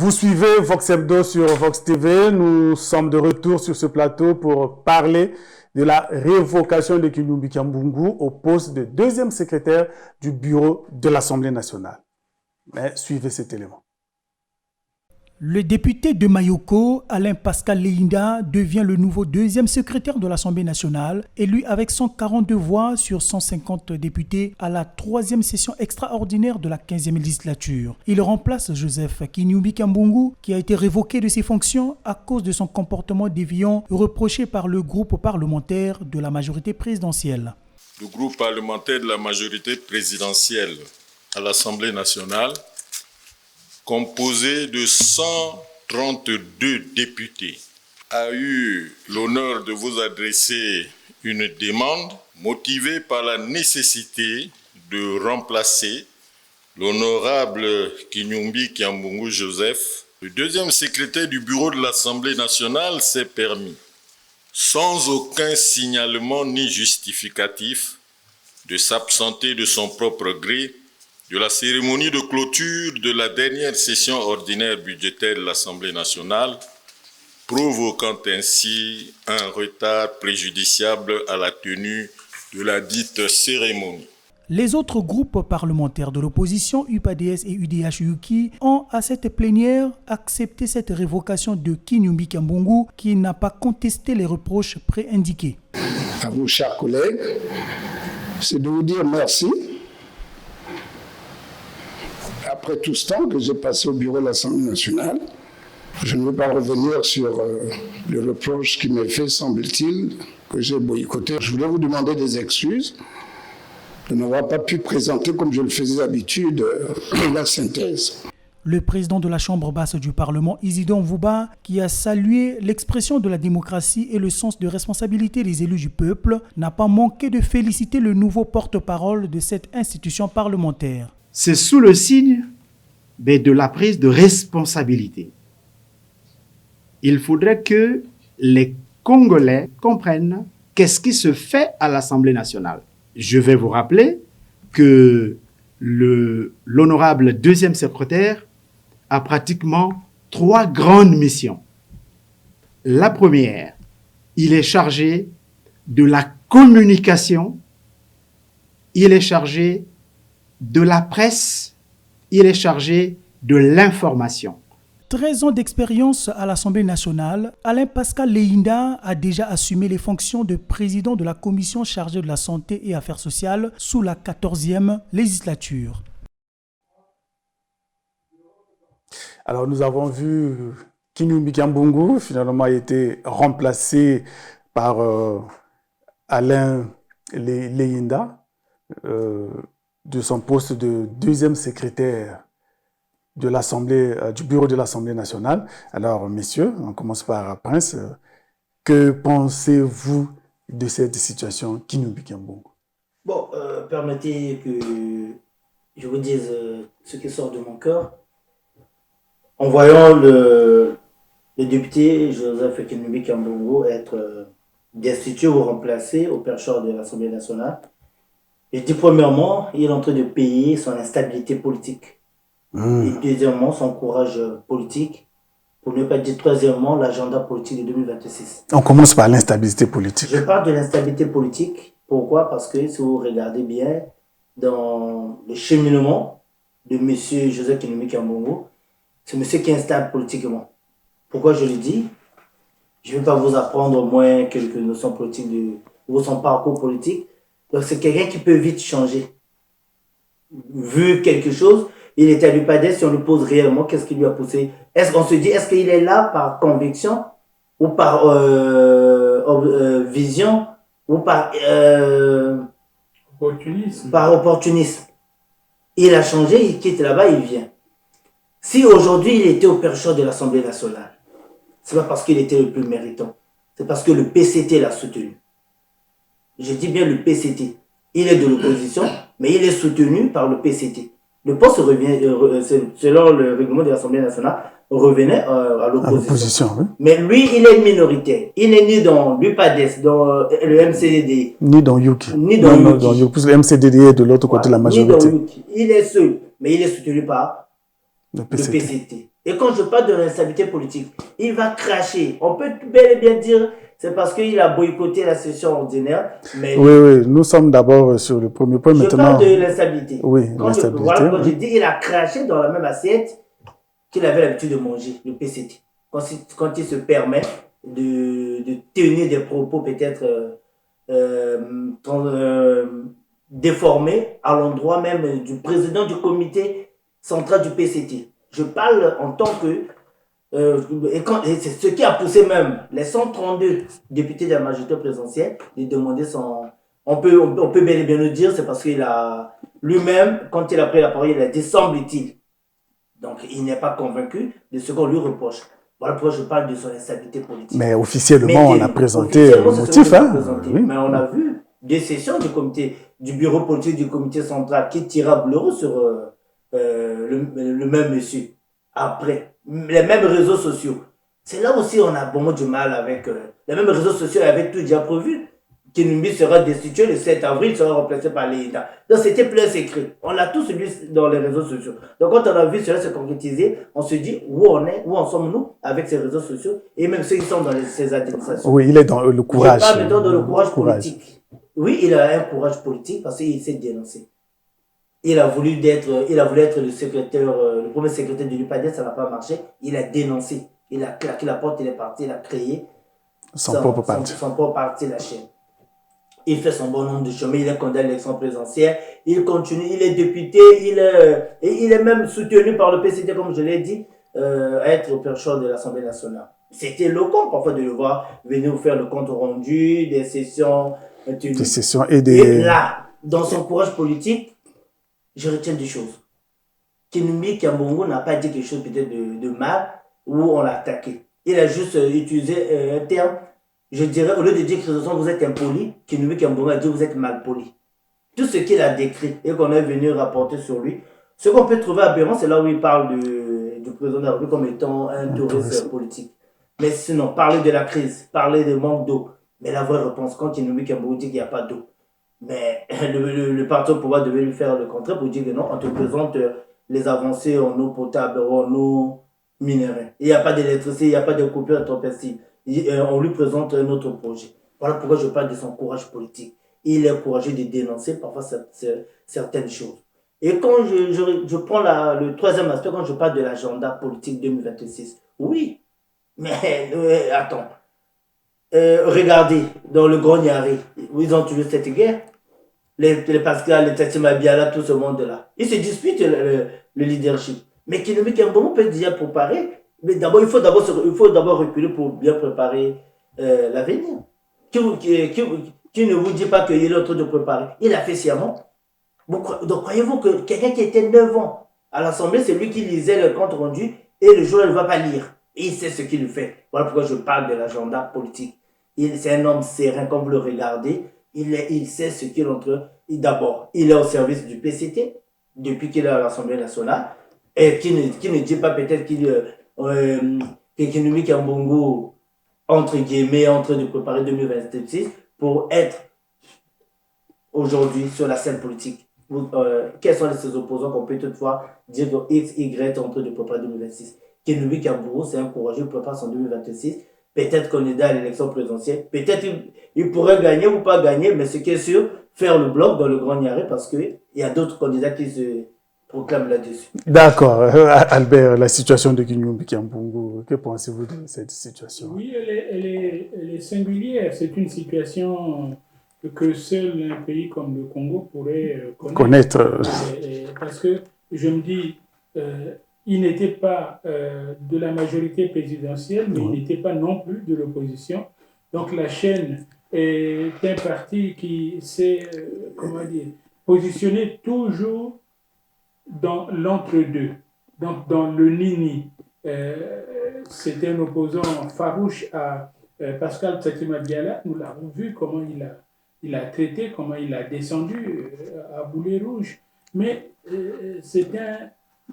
Vous suivez Vox Hebdo sur Vox TV. Nous sommes de retour sur ce plateau pour parler de la révocation de Kinoumbé Kiambungu au poste de deuxième secrétaire du bureau de l'Assemblée nationale. Mais suivez cet élément. Le député de Mayoko, Alain Pascal Leyinda, devient le nouveau deuxième secrétaire de l'Assemblée nationale, élu avec 142 voix sur 150 députés à la troisième session extraordinaire de la 15e législature. Il remplace Joseph Kinoumbé Kiambungu, qui a été révoqué de ses fonctions à cause de son comportement déviant reproché par le groupe parlementaire de la majorité présidentielle. Le groupe parlementaire de la majorité présidentielle à l'Assemblée nationale, composé de 132 députés, a eu l'honneur de vous adresser une demande motivée par la nécessité de remplacer l'honorable Kinoumbé Kiambungu Joseph. Le deuxième secrétaire du bureau de l'Assemblée nationale s'est permis, sans aucun signalement ni justificatif, de s'absenter de son propre gré de la cérémonie de clôture de la dernière session ordinaire budgétaire de l'Assemblée nationale, provoquant ainsi un retard préjudiciable à la tenue de la dite cérémonie. Les autres groupes parlementaires de l'opposition, UPADS et UDH-UKI, ont à cette plénière accepté cette révocation de Kinoumbé Kiambungu qui n'a pas contesté les reproches préindiqués. À vous, chers collègues, c'est de vous dire merci. Après tout ce temps que j'ai passé au bureau de l'Assemblée nationale, je ne veux pas revenir sur le reproche qui m'est fait, semble-t-il, que j'ai boycotté. Je voulais vous demander des excuses de n'avoir pas pu présenter, comme je le faisais d'habitude, la synthèse. Le président de la Chambre basse du Parlement, Isidore Mvouba, qui a salué l'expression de la démocratie et le sens de responsabilité des élus du peuple, n'a pas manqué de féliciter le nouveau porte-parole de cette institution parlementaire. C'est sous le signe de la prise de responsabilité. Il faudrait que les Congolais comprennent qu'est-ce qui se fait à l'Assemblée nationale. Je vais vous rappeler que l'honorable deuxième secrétaire a pratiquement 3 grandes missions. La première, il est chargé de la communication, il est chargé de la presse, il est chargé de l'information. 13 ans d'expérience à l'Assemblée nationale, Alain Pascal Leyinda a déjà assumé les fonctions de président de la commission chargée de la santé et affaires sociales sous la 14e législature. Alors nous avons vu Kinoumbé Kiambungu finalement a été remplacé par Alain Leyinda de son poste de deuxième secrétaire de l'Assemblée, du bureau de l'Assemblée nationale. Alors, messieurs, on commence par Prince. Que pensez-vous de cette situation Kinoumbé Kiambungu? Bon, permettez que je vous dise ce qui sort de mon cœur. En voyant le député Joseph Kinoumbé Kiambungu être destitué ou remplacé au perchoir de l'Assemblée nationale, je dis premièrement, il est en train de payer son instabilité politique. Et deuxièmement, son courage politique. Pour ne pas dire troisièmement, l'agenda politique de 2026. On commence par l'instabilité politique. Je parle de l'instabilité politique. Pourquoi? Parce que si vous regardez bien, dans le cheminement de M. Joseph Kinoumbé Kiambungu, c'est monsieur qui est instable politiquement. Pourquoi je le dis? Je ne vais pas vous apprendre au moins quelques notions politiques de son parcours politique. Donc c'est quelqu'un qui peut vite changer. Vu quelque chose, il était à l'UPADS, si on lui pose réellement qu'est-ce qui lui a poussé. Est-ce qu'on se dit, est-ce qu'il est là par conviction ou par vision ou par opportunisme. Par opportunisme. Il a changé, il quitte là-bas, il vient. Si aujourd'hui il était au perchoir de l'Assemblée nationale, c'est pas parce qu'il était le plus méritant, c'est parce que le PCT l'a soutenu. Je dis bien le PCT. Il est de l'opposition, mais il est soutenu par le PCT. Le poste revient, selon le règlement de l'Assemblée nationale, revenait à l'opposition. Oui. Mais lui, il est minoritaire. Il n'est ni dans l'UPADS, dans le MCDD. Ni dans Yuki. Ni dans Yuki. Plus le MCDD est de l'autre côté de la majorité. Ni dans Yuki. Il est seul, mais il est soutenu par le PCT. Et quand je parle de l'instabilité politique, il va cracher. On peut bel et bien dire c'est parce qu'il a boycotté la session ordinaire. Mais oui, nous sommes d'abord sur le premier point. Je maintenant, parle de l'instabilité. Oui, l'instabilité. Voilà, quand je dis il a craché dans la même assiette qu'il avait l'habitude de manger, le PCT. Quand il se permet de tenir des propos peut-être déformés à l'endroit même du président du comité central du PCT. Je parle en tant que... et c'est ce qui a poussé même les 132 députés de la majorité présidentielle de demander son... On peut bel et bien le dire, c'est parce qu'il a... Lui-même, quand il a pris la parole, il a dit, semble-t-il. Donc, il n'est pas convaincu de ce qu'on lui reproche. Voilà pourquoi je parle de son instabilité politique. Mais officiellement, on a présenté le motif. Oui. Mais on a vu des sessions du bureau politique du comité central qui tiraient à boulot sur le même monsieur. Après, les mêmes réseaux sociaux. C'est là aussi on a beaucoup de mal avec les mêmes réseaux sociaux avaient tout déjà prévu. Kinumbi sera destitué le 7 avril, sera remplacé par l'État. Donc c'était plein secret. On l'a tous vu dans les réseaux sociaux. Donc quand on a vu cela se concrétiser, on se dit où en sommes-nous avec ces réseaux sociaux et même ceux qui sont dans ces administrations. Oui, il est dans le courage. Je parle maintenant dans le courage politique. Oui, il a un courage politique parce qu'il s'est dénoncé. Il a voulu être le secrétaire, le premier secrétaire de l'UPADES, ça n'a pas marché. Il a dénoncé. Il a claqué la porte, il est parti, il a créé son propre parti, la chaîne. Il fait son bon nombre de chemin, il est candidat à l'élection présidentielle, il continue, il est député, il est même soutenu par le PCT, comme je l'ai dit, à être au perchoir de l'Assemblée nationale. C'était éloquent parfois de le voir venir faire le compte rendu des sessions. Et là, dans son courage politique, je retiens deux choses. Kinumbi Kiambongo n'a pas dit quelque chose peut-être de mal ou on l'a attaqué. Il a juste utilisé un terme. Je dirais, au lieu de dire que vous êtes impoli, Kinumbi Kiambongo a dit vous êtes mal poli. Tout ce qu'il a décrit et qu'on est venu rapporter sur lui, ce qu'on peut trouver aberrant, c'est là où il parle du président de la République comme étant un touriste politique. Mais sinon, parler de la crise, parler de manque d'eau. Mais la vraie réponse, quand Kinumbi Kiambongo dit qu'il n'y a pas d'eau, mais le parti au pouvoir devait lui faire le contraire pour dire que non, on te présente les avancées en eau potable, en eau minérale. Il n'y a pas d'électricité, il n'y a pas de coupure intempestive. On lui présente un autre projet. Voilà pourquoi je parle de son courage politique. Il est courageux de dénoncer parfois certaines choses. Et quand je prends le troisième aspect, quand je parle de l'agenda politique 2026, oui, mais attends. Regardez, dans le Grand Niari, où ils ont toujours cette guerre, les Pascal, les Tatima Biala, tout ce monde-là. Ils se disputent le leadership. Mais Kinumbi Kiambongo peut déjà préparer. Mais d'abord, il faut d'abord reculer pour bien préparer l'avenir. Qui ne vous dit pas qu'il est en train de préparer? Il a fait sciemment. Donc, croyez-vous que quelqu'un qui était 9 ans à l'Assemblée, c'est lui qui lisait le compte rendu et le jour, il ne va pas lire. Et il sait ce qu'il fait. Voilà pourquoi je parle de l'agenda politique. C'est un homme serein, comme vous le regardez. Il sait ce qu'il est en train. D'abord, il est au service du PCT depuis qu'il est à l'Assemblée nationale. Et qui ne dit pas peut-être que Kinumbi Kiambongo, entre guillemets, est en train de préparer 2026 pour être aujourd'hui sur la scène politique. Quels sont ces opposants qu'on peut toutefois dire que X, Y est en train de préparer 2026? Kinumbi Kiambongo, c'est un courageux, prépare son 2026. Peut-être candidat à l'élection présidentielle. Peut-être il pourrait gagner ou pas gagner, mais ce qui est sûr, faire le bloc dans le Grand Niari parce qu'il y a d'autres candidats qui se proclament là-dessus. D'accord. Albert, la situation de Kinumbi Kiambongo, que pensez-vous de cette situation? Oui, elle est singulière. C'est une situation que seul un pays comme le Congo pourrait connaître. Parce que je me dis, il n'était pas de la majorité présidentielle, mais il n'était pas non plus de l'opposition. Donc la chaîne est un parti qui s'est positionné toujours dans l'entre-deux, donc dans le nini. C'était un opposant farouche à Pascal Tatima Biala. Nous l'avons vu comment il a traité, comment il a descendu à boulet rouge. Mais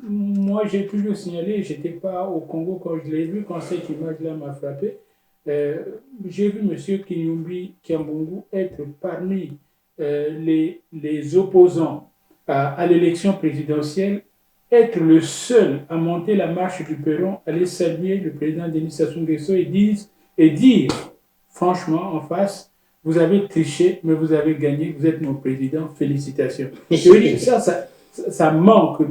moi, j'ai toujours signalé, je n'étais pas au Congo quand je l'ai vu, quand cette image-là m'a frappé. J'ai vu M. Kinumbi Kiambongo être parmi les opposants à l'élection présidentielle être le seul à monter la marche du perron, aller saluer le président Denis Sassou Nguesso et dire, franchement, en face, vous avez triché, mais vous avez gagné, vous êtes mon président, félicitations. Je veux dire, ça manque.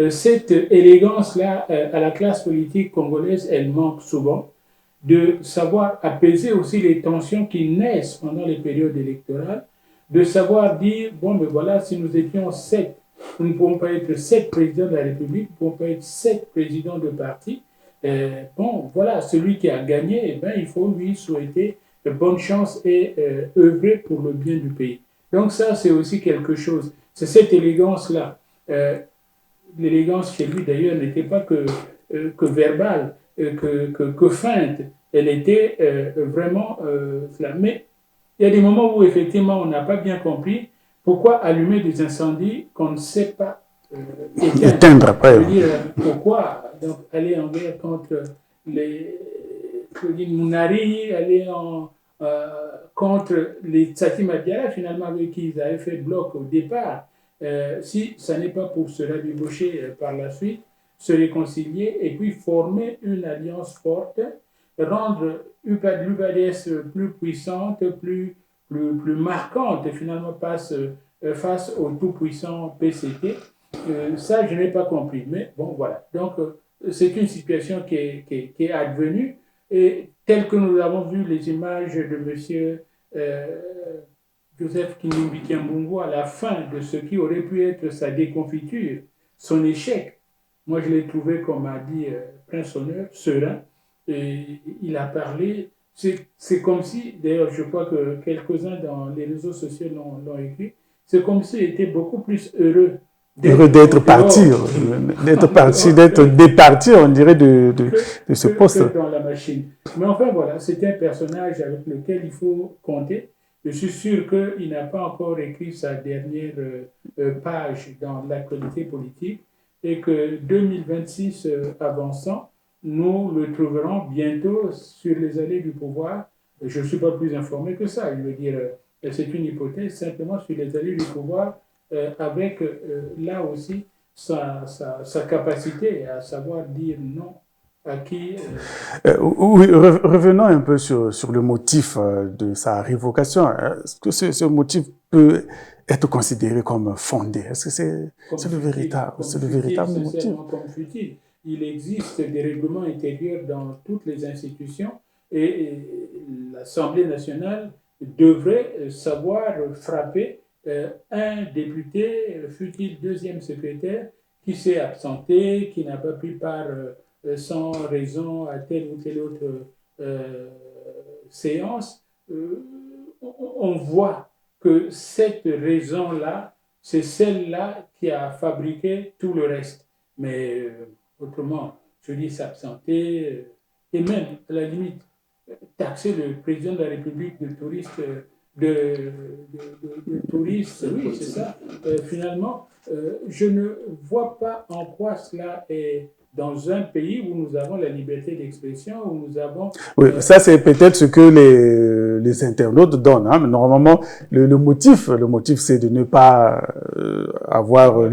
Cette élégance-là, à la classe politique congolaise, elle manque souvent, de savoir apaiser aussi les tensions qui naissent pendant les périodes électorales, de savoir dire, bon, mais voilà, si nous étions 7, nous ne pouvons pas être 7 présidents de la République, nous ne pouvons pas être 7 présidents de parti. Bon, voilà, celui qui a gagné, eh ben, il faut lui souhaiter bonne chance et œuvrer pour le bien du pays. Donc ça, c'est aussi quelque chose. C'est cette élégance-là. L'élégance chez lui, d'ailleurs, n'était pas que verbale, que feinte. Elle était vraiment là. Mais il y a des moments où, effectivement, on n'a pas bien compris pourquoi allumer des incendies qu'on ne sait pas éteindre après. Je veux dire, pourquoi donc, aller en guerre contre les Mounari, aller contre les Tsati Madiara, finalement, avec qui ils avaient fait bloc au départ. Si ça n'est pas pour se rabibocher par la suite, se réconcilier et puis former une alliance forte, rendre l'UPADS plus puissante, plus marquante, et finalement face au tout-puissant PCT. Ça, je n'ai pas compris. Mais bon, voilà. Donc, c'est une situation qui est advenue. Et tel que nous avons vu les images de M. Joseph Kingsley Kyambungu à la fin de ce qui aurait pu être sa déconfiture, son échec, moi je l'ai trouvé, comme a dit Prince Honneur, serein. Et il a parlé, c'est comme si, d'ailleurs je crois que quelques-uns dans les réseaux sociaux l'ont écrit, c'est comme s'il était beaucoup plus heureux d'être parti, d'être départi, on dirait, de ce poste. Que dans la machine. Mais enfin voilà, c'est un personnage avec lequel il faut compter. Je suis sûr qu'il n'a pas encore écrit sa dernière page dans l'actualité politique et que 2026 avançant, nous le trouverons bientôt sur les allées du pouvoir. Je ne suis pas plus informé que ça. Je veux dire, c'est une hypothèse, simplement sur les allées du pouvoir, avec là aussi sa capacité à savoir dire non à qui. Oui, revenons un peu sur le motif de sa révocation. Est-ce que ce motif peut être considéré comme fondé? Est-ce que c'est le véritable motif? Comme futile. Il existe des règlements intérieurs dans toutes les institutions et l'Assemblée nationale devrait savoir frapper un député, fut-il deuxième secrétaire, qui s'est absenté, qui n'a pas pris part sans raison à telle ou telle autre séance. On voit que cette raison-là, c'est celle-là qui a fabriqué tout le reste. Mais autrement, je dis s'absenter, et même, à la limite, taxer le président de la République de touriste, oui, c'est ça. Finalement, je ne vois pas en quoi cela est dans un pays où nous avons la liberté d'expression, où nous avons... Oui, ça c'est peut-être ce que les internautes donnent. Hein. Mais normalement, le motif c'est de ne pas avoir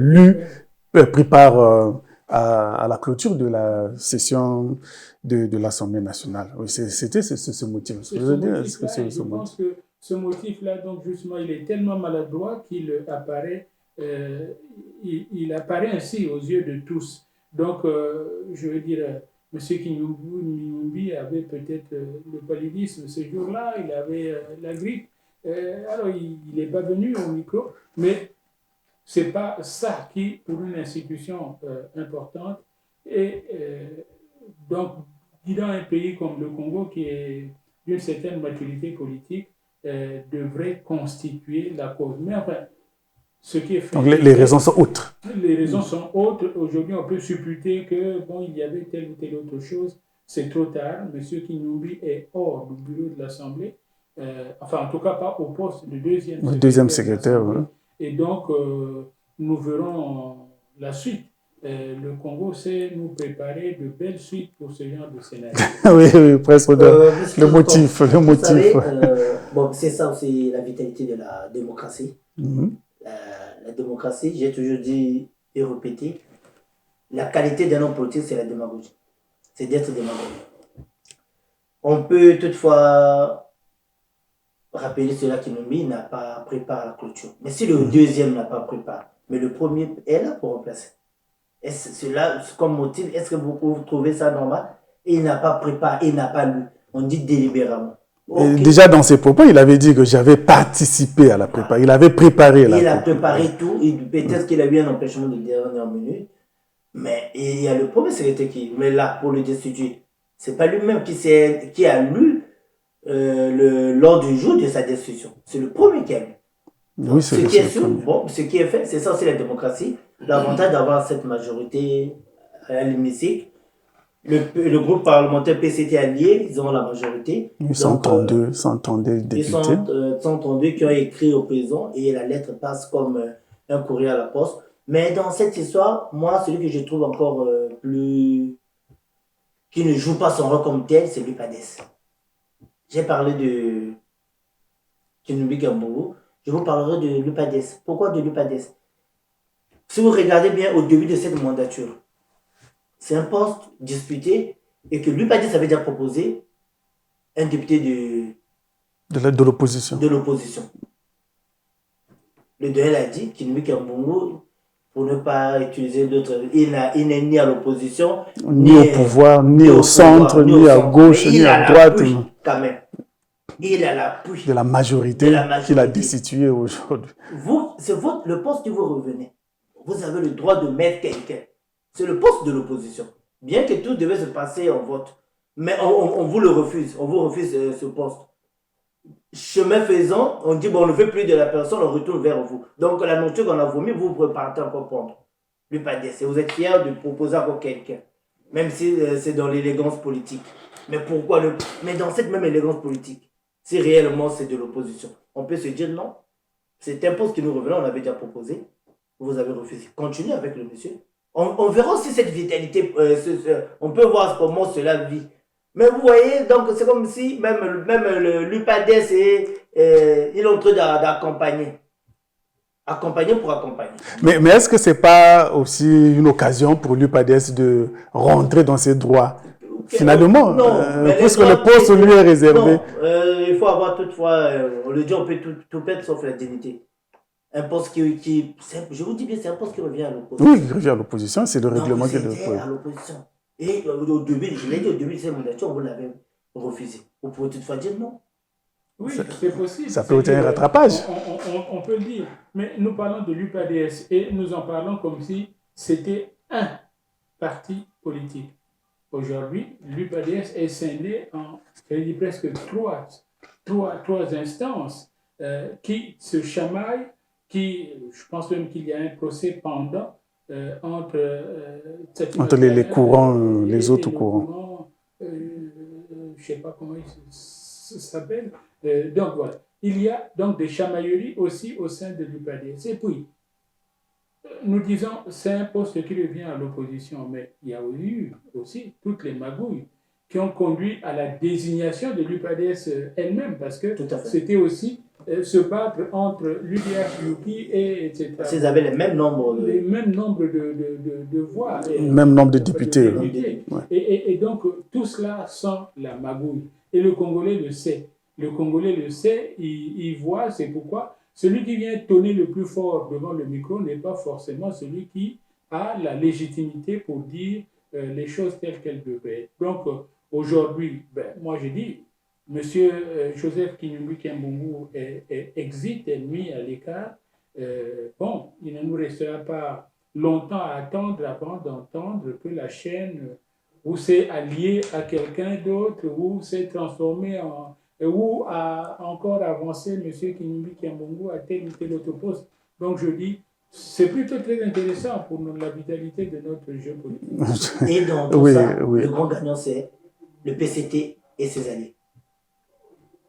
pris part à la clôture de la session de l'Assemblée nationale. Oui, c'était ce motif. Je pense que ce motif-là, donc justement, il est tellement maladroit qu'il apparaît, il apparaît ainsi aux yeux de tous. Donc, je veux dire, M. Kinyumbi avait peut-être le paludisme ce jour-là, il avait la grippe, alors il n'est pas venu au micro, mais ce n'est pas ça qui, pour une institution importante, et donc, dans un pays comme le Congo, qui est d'une certaine maturité politique, devrait constituer la cause. Mais enfin, ce qui est fait... Donc les raisons sont autres. Les raisons sont autres. Aujourd'hui, on peut supputer que, bon, il y avait telle ou telle autre chose. C'est trop tard. M. Kinyumbi est hors du bureau de l'Assemblée. Enfin, en tout cas, pas au poste de deuxième secrétaire. Oui. Et donc, nous verrons la suite. Le Congo sait nous préparer de belles suites pour ce genre de scénario. Oui, presque le motif. Vous savez, bon, c'est ça aussi la vitalité de la démocratie. La démocratie, j'ai toujours dit et répété, La qualité d'un homme politique, c'est la démagogie. C'est d'être démagogue. On peut toutefois rappeler cela Kinumbi n'a pas pris part à la clôture. Mais si le deuxième n'a pas pris part, mais le premier est là pour remplacer. Est-ce cela, comme motif, est-ce que vous trouvez ça normal? Il n'a pas pris part, il n'a pas lu. On dit délibérément. Okay. Déjà dans ses propos, il avait dit que j'avais participé à la préparation. Il avait préparé la. Il a préparé tout. Peut-être qu'il a eu un empêchement de dernière minute. Mais il y a le premier secrétaire qui, mais là, pour le destituer, c'est pas lui-même qui a lu l'ordre du jour de sa destitution. C'est le premier qui a lu. Oui, c'est ce qui est fait, c'est ça, c'est la démocratie. L'avantage d'avoir cette majorité à l'hémicycle. Le groupe parlementaire PCT allié, ils ont la majorité. 132 députés. 132 qui ont écrit au président et la lettre passe comme un courrier à la poste. Mais dans cette histoire, moi, celui que je trouve encore plus... qui ne joue pas son rôle comme tel, c'est l'UPADES. J'ai parlé de Kinumbi Gambourou. Je vous parlerai de l'UPADES. Pourquoi de l'UPADES? Si vous regardez bien au début de cette mandature, c'est un poste disputé et que l'UPADES avait déjà proposé un député de l'opposition. De l'opposition. Le DL a dit Kinumbi Gambourou, pour ne pas utiliser d'autres, il n'est ni à l'opposition, ni au pouvoir, ni au centre, ni à gauche, ni à droite. Quand même. Il a l'appui de la majorité qu'il a destitué aujourd'hui. C'est le poste que vous revenez. Vous avez le droit de mettre quelqu'un. C'est le poste de l'opposition. Bien que tout devait se passer en vote. Mais on vous le refuse. On vous refuse ce poste. Chemin faisant, on dit bon, on ne veut plus de la personne, on retourne vers vous. Donc la nourriture qu'on a vomi, vous repartez encore prendre. L'UPADES. Et vous êtes fiers de proposer encore quelqu'un. Même si c'est dans l'élégance politique. Mais pourquoi Mais dans cette même élégance politique, si réellement c'est de l'opposition, on peut se dire non. C'est un poste qui nous revenait, on l'avait déjà proposé. Vous avez refusé. Continuez avec le monsieur. On verra si cette vitalité, on peut voir comment cela vit. Mais vous voyez, donc c'est comme si même l'UPADES il est en train d'accompagner. Accompagner pour accompagner. Mais est-ce que ce n'est pas aussi une occasion pour l'UPADES de rentrer dans ses droits? Finalement, puisque le poste lui est réservé. Non, il faut avoir toutefois, on le dit, on peut tout perdre sauf la dignité. Un poste qui je vous dis bien, c'est un poste qui revient à l'opposition. Oui, il revient à l'opposition, c'est le règlement qui est à l'opposition. Et au début, je l'ai dit, au début de cette mandature, vous l'avez refusé. Vous pouvez toutefois dire non. Oui, c'est possible. Ça peut être un rattrapage. On peut le dire. Mais nous parlons de l'UPADES et nous en parlons comme si c'était un parti politique. Aujourd'hui, l'UPADES est scindé en, je dis presque trois instances qui se chamaillent, je pense même qu'il y a un procès pendant entre les courants, les autres courants. Je ne sais pas comment ils s'appellent. Donc voilà, il y a donc des chamailleries aussi au sein de l'UPADES. Et puis, nous disons, c'est un poste qui revient à l'opposition, mais il y a eu aussi toutes les magouilles qui ont conduit à la désignation de l'UPADES elle-même, parce que c'était aussi se battre entre l'UDH, Yuki et etc. Ils avaient les mêmes nombres de voix. Même nombre de députés. Ouais. Et donc, tout cela sent la magouille. Et le Congolais le sait. Le Congolais le sait, il voit, c'est pourquoi celui qui vient tonner le plus fort devant le micro n'est pas forcément celui qui a la légitimité pour dire les choses telles qu'elles devraient être. Donc, aujourd'hui, moi je dis, M. Joseph Kinumbi Kiambungu exit, est mis à l'écart. Bon, il ne nous restera pas longtemps à attendre avant d'entendre que la chaîne ou s'est alliée à quelqu'un d'autre ou s'est transformée ou a encore avancé M. Kinumbi Kiambungu à tel ou tel autre poste. Donc je dis, c'est plutôt très intéressant pour la vitalité de notre jeu politique. Et dans tout ça, le grand gagnant, c'est le PCT et ses alliés.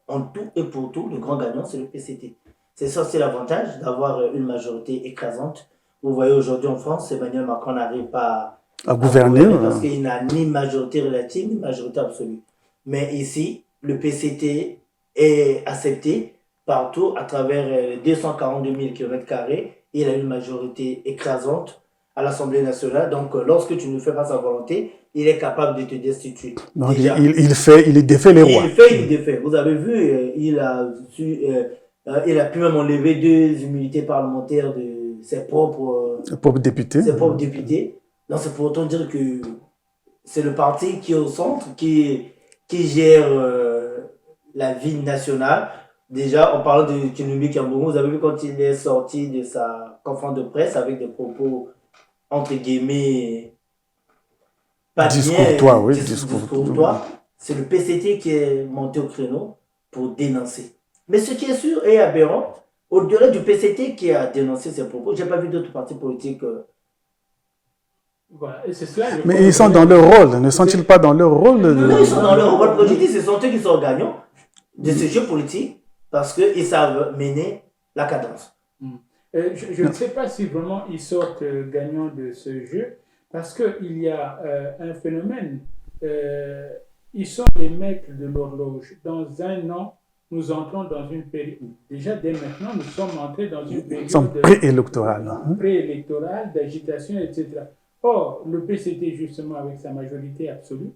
En tout et pour tout, le grand gagnant, c'est le PCT. C'est ça, c'est l'avantage d'avoir une majorité écrasante. Vous voyez aujourd'hui en France, Emmanuel Macron n'arrive pas à gouverner parce qu'il n'a ni majorité relative ni majorité absolue. Mais ici, le PCT est accepté partout à travers 242 000 km². Il a une majorité écrasante à l'Assemblée nationale. Donc, lorsque tu ne fais pas sa volonté, il est capable de te destituer. Donc, il défait les rois. Il défait. Vous avez vu, il a pu même enlever 2 immunités parlementaires de ses propres députés. Donc, c'est pour autant dire que c'est le parti qui est au centre, qui gère la vie nationale. Déjà, en parlant de Kinumbi Kiambungu, vous avez vu quand il est sorti de sa conférence de presse avec des propos, entre guillemets, pas discourtois. C'est le PCT qui est monté au créneau pour dénoncer. Mais ce qui est sûr et aberrant, au-delà du PCT qui a dénoncé ces propos, je n'ai pas vu d'autres partis politiques. Voilà, et c'est cela, mais ils sont dans leur rôle, ne sont-ils pas dans leur rôle? Non, ils sont dans leur rôle politique, ce sont eux qui sont gagnants de ce jeu politique parce qu'ils savent mener la cadence. Je ne sais pas si vraiment ils sortent gagnants de ce jeu parce qu'il y a un phénomène. Ils sont les maîtres de l'horloge. Dans un an, nous entrons dans une période. Déjà, dès maintenant, nous sommes entrés dans une période préélectorale, d'agitation, etc. Or, le PCT, justement, avec sa majorité absolue,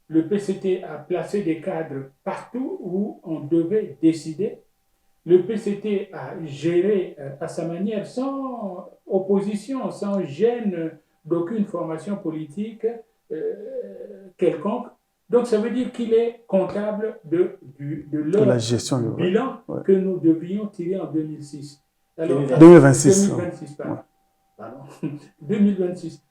le PCT a placé des cadres partout où on devait décider. Le PCT a géré à sa manière, sans opposition, sans gêne d'aucune formation politique quelconque. Donc, ça veut dire qu'il est comptable de leur bilan que nous devions tirer en 2006. Alors, 2026. 2026.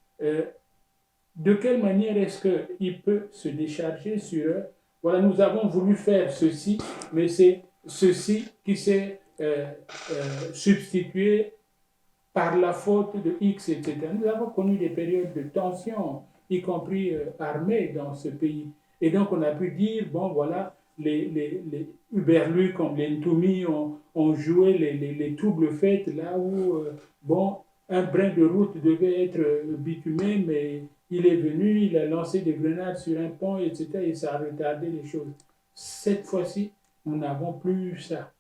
De quelle manière est-ce qu'il peut se décharger sur eux? Voilà, nous avons voulu faire ceci, mais c'est ceci qui s'est substitué par la faute de X, etc. Nous avons connu des périodes de tension, y compris armées dans ce pays. Et donc, on a pu dire, bon, voilà, les Uberlus comme les Ntoumi ont joué les troubles fêtes là où, bon, un brin de route devait être bitumé, mais il est venu, il a lancé des grenades sur un pont, etc. Et ça a retardé les choses. Cette fois-ci, nous n'avons plus ça.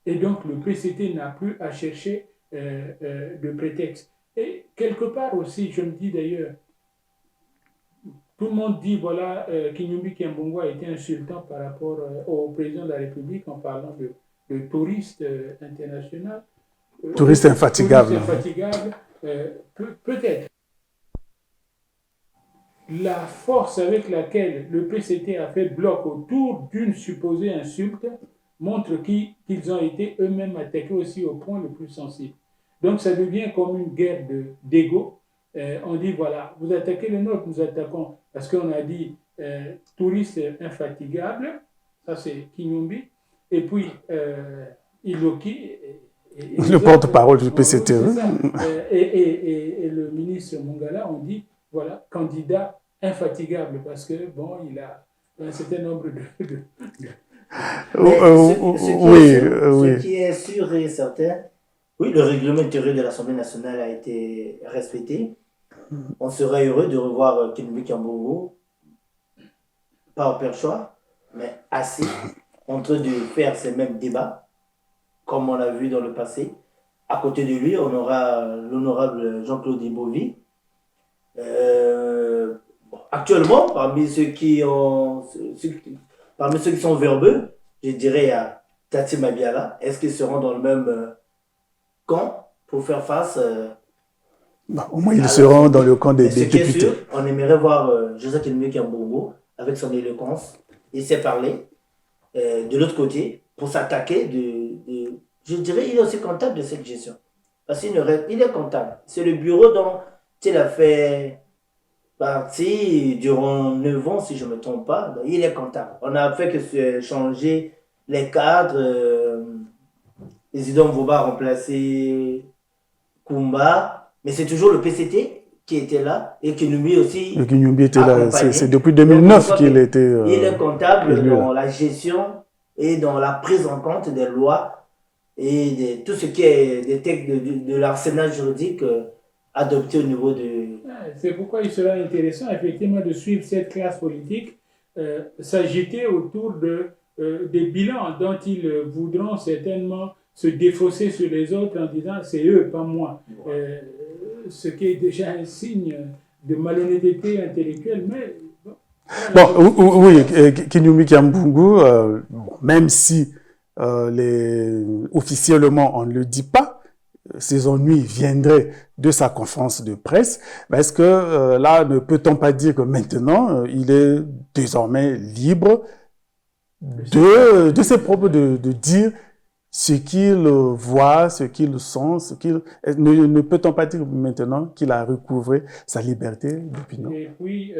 Et donc, le PCT n'a plus à chercher de prétexte. Et quelque part aussi, je me dis d'ailleurs, tout le monde dit, voilà, Kinumbi Kiambungu a été insultant par rapport au président de la République en parlant de touriste international. Touriste infatigable. Peut-être. La force avec laquelle le PCT a fait bloc autour d'une supposée insulte montre qu'ils ont été eux-mêmes attaqués aussi au point le plus sensible. Donc ça devient comme une guerre d'ego. On dit, voilà, vous attaquez le nôtre, nous attaquons. Parce qu'on a dit touriste infatigable, ça c'est Kinumbi, et puis Iloki. Le porte-parole du PCT. Et le ministre Mongala, on dit, voilà, candidat infatigable, parce que, bon, il a un certain nombre ce qui est sûr et certain, oui, le règlement intérieur de l'Assemblée nationale a été respecté. On serait heureux de revoir Kinumbi Kiambungu, pas au perchoir, mais assis, en train de faire ces mêmes débats, comme on l'a vu dans le passé. À côté de lui, on aura l'honorable Jean-Claude Ibovi. Actuellement, parmi ceux qui sont verbeux, je dirais à Tati Mabiala, est-ce qu'ils seront dans le même camp pour faire face au moins, ils seront dans le camp des députés. Ce qui est sûr, on aimerait voir Joseph Kinumbi Kiambungu avec son éloquence. Il sait parler de l'autre côté pour s'attaquer je dirais il est aussi comptable de cette gestion. Parce qu'il est comptable. C'est le bureau dont il a fait partie durant 9 ans, si je ne me trompe pas. Il est comptable. On a fait que changer les cadres. Isidore Mvoba a remplacé Kumba. Mais c'est toujours le PCT qui était là et Kinumbi aussi. Le Kinumbi était là. C'est depuis 2009 qu'il était. Il est comptable dans la gestion et dans la prise en compte des lois et de tout ce qui est des textes de l'arsenal juridique adopté au niveau de... C'est pourquoi il sera intéressant effectivement de suivre cette classe politique s'agiter autour des bilans dont ils voudront certainement se défausser sur les autres en disant c'est eux, pas moi. ce qui est déjà un signe de malhonnêteté intellectuelle, mais... Oui, Kinyumi Kiambungu, même si officiellement on ne le dit pas, ses ennuis viendraient de sa conférence de presse, mais est-ce que là, ne peut-on pas dire que maintenant, il est désormais libre de ses propres, de dire ce qu'il voit, ce qu'il sent, ne peut-on pas dire maintenant qu'il a recouvré sa liberté d'opinion? Et puis,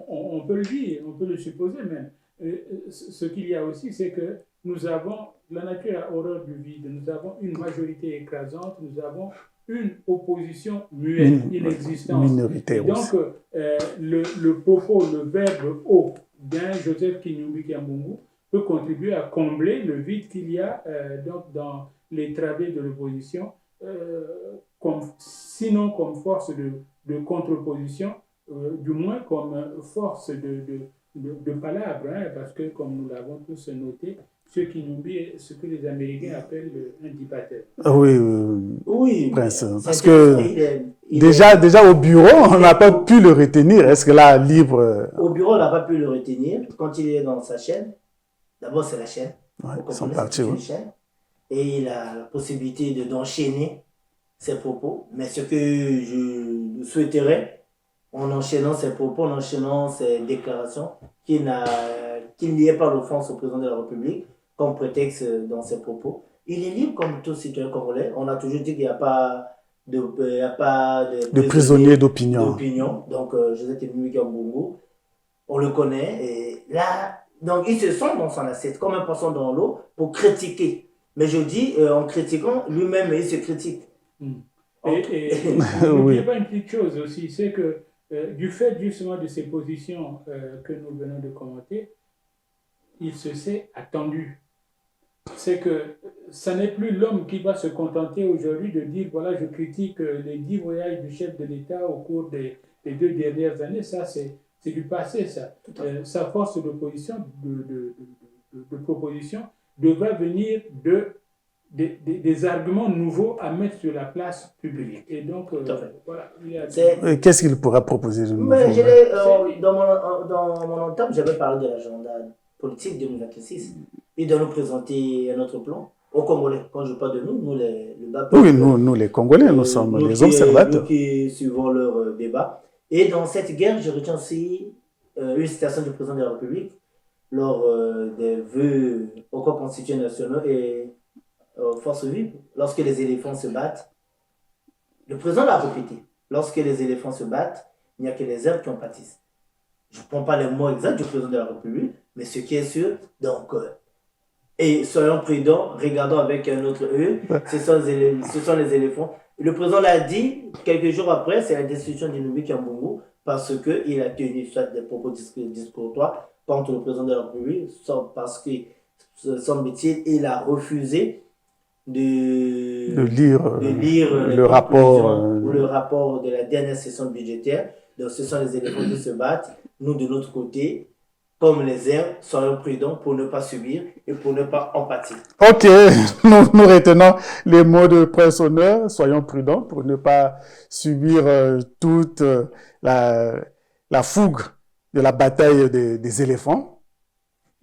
on peut le dire, on peut le supposer même. Ce qu'il y a aussi, c'est que la nature a horreur du vide, nous avons une majorité écrasante, nous avons une opposition muette, inexistante. Minorité et donc, le propos, le verbe haut d'un Joseph Kinyumi Kiambungu peut contribuer à combler le vide qu'il y a donc dans les travées de l'opposition, sinon comme force de contre-opposition, du moins comme force de palabre, hein, parce que comme nous l'avons tous noté, ce Kinyumi est ce que les Américains appellent un dictateur. Oui, Prince, parce que déjà au bureau, on n'a pas pu le retenir. Est-ce que là, libre... Au bureau, on n'a pas pu le retenir. Quand il est dans sa chaîne, d'abord c'est la chaîne. Ouais, c'est une chaîne. Et il a la possibilité d'enchaîner ses propos. Mais ce que je souhaiterais, en enchaînant ses propos, en enchaînant ses déclarations, qu'il n'y ait pas d'offense au président de la République comme prétexte dans ses propos. Il est libre comme tout citoyen congolais. On a toujours dit qu'il n'y a pas de prisonniers d'opinion. Donc, Joseph Kinyumi Kiambungu, on le connaît. Et là, donc, il se sent dans son assiette, comme un poisson dans l'eau, pour critiquer. Mais je dis, en critiquant, lui-même, il se critique. Et n'oubliez pas une petite chose aussi, c'est que du fait justement de ces positions que nous venons de commenter, il se s'est attendu. C'est que ça n'est plus l'homme qui va se contenter aujourd'hui de dire voilà, je critique les 10 voyages du chef de l'État au cours des 2 dernières années. Ça, c'est du passé, ça. Sa force d'opposition, de proposition, devrait venir des arguments nouveaux à mettre sur la place publique. Et donc, voilà. Qu'est-ce qu'il pourra proposer de nouveau? Dans mon entame, j'avais parlé de l'agenda politique 2026. Il doit nous présenter un autre plan aux Congolais. Quand je parle de nous le bas peuple. Oui, nous les Congolais, nous sommes les observateurs. Nous qui suivons leur débat. Et dans cette guerre, je retiens aussi une citation du président de la République lors des vœux au corps constitué nationaux et aux forces vives. Lorsque les éléphants se battent, le président l'a répété. Lorsque les éléphants se battent, il n'y a que les herbes qui en pâtissent. Je ne prends pas les mots exacts du président de la République, mais ce qui est sûr, donc, et soyons prudents, regardons avec un autre œil, ce sont les éléphants. Le président l'a dit, quelques jours après, c'est la destitution d'Kinyumi Kiambungu, parce qu'il a tenu soit des propos discourtois contre le président de la République, soit parce que, semble-t-il, il a refusé de lire le rapport de la dernière session budgétaire. Donc ce sont les éléphants qui se battent. Nous, de notre côté, comme les herbes, soyons prudents pour ne pas subir et pour ne pas empâtir. Ok, nous retenons les mots de Prince Honneur. Soyons prudents pour ne pas subir toute la fougue de la bataille des éléphants.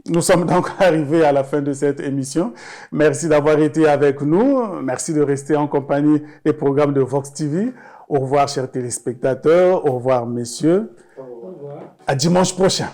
Nous sommes donc arrivés à la fin de cette émission. Merci d'avoir été avec nous. Merci de rester en compagnie des programmes de Vox TV. Au revoir, chers téléspectateurs. Au revoir, messieurs. Au revoir. À dimanche prochain.